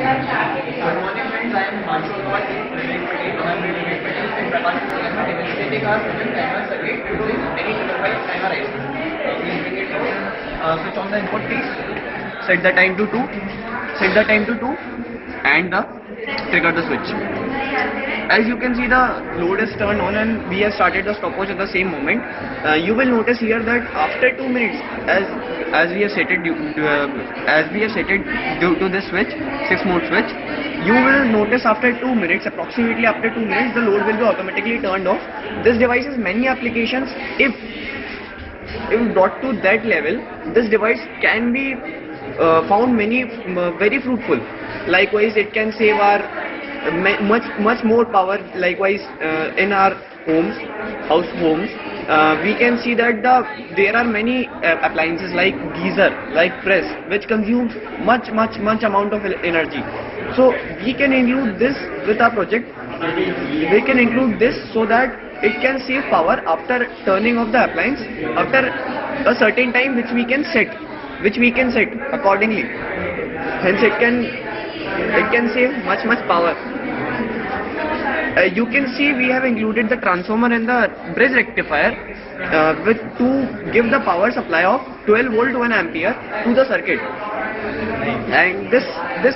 Good morning friends, I am Himanshu Agarwal, Vivek Patel, Vivek Patel and Prakash Patel are demonstrating our present timer circuit using any device timer IC. Please bring it down. Switch on the input please. Set the time to 2. Set the time to 2 and trigger the switch. As you can see, the load is turned on and we have started the stopwatch at the same moment. You will notice here that after 2 minutes, as we have set it due to this switch, 6 mode switch, you will notice after 2 minutes, approximately after 2 minutes, the load will be automatically turned off. This device has many applications. If brought to that level, this device can be found very fruitful. Likewise, it can save our much more power. Likewise, in our homes, we can see that there are many appliances like geyser, like press, which consumes much amount of energy. So we can include this with our project. We can include this so that it can save power after turning off the appliance after a certain time, which we can set accordingly. Hence, it can save much power. You can see we have included the transformer and the bridge rectifier to give the power supply of 12 volt 1 ampere to the circuit. And this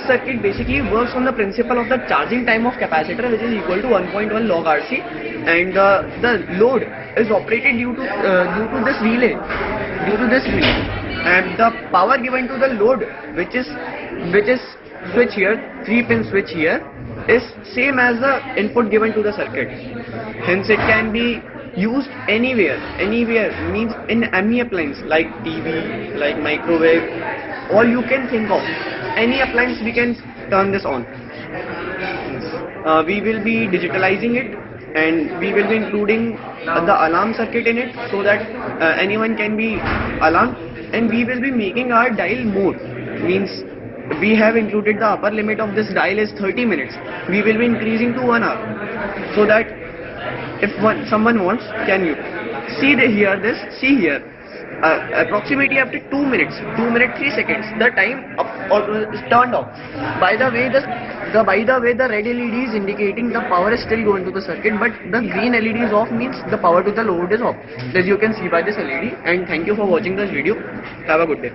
circuit basically works on the principle of the charging time of capacitor, which is equal to 1.1 log RC, and the load is operated due to this relay. And the power given to the load, which is switch here, 3-pin switch here, is same as the input given to the circuit. Hence, it can be used anywhere means in any appliance like TV, like microwave, all you can think of. Any appliance we can turn this on. We will be digitalizing it, and we will be including the alarm circuit in it, so that anyone can be alarmed. And we will be making our dial mode, means we have included the upper limit of this dial is 30 minutes. We will be increasing to 1 hour, so that if someone wants, can you see here, approximately after 2 minutes 3 seconds, the time is turned off. By the way, the red LED is indicating the power is still going to the circuit, but the green LED is off, means the power to the load is off, as you can see by this LED. And thank you for watching this video. Have a good day.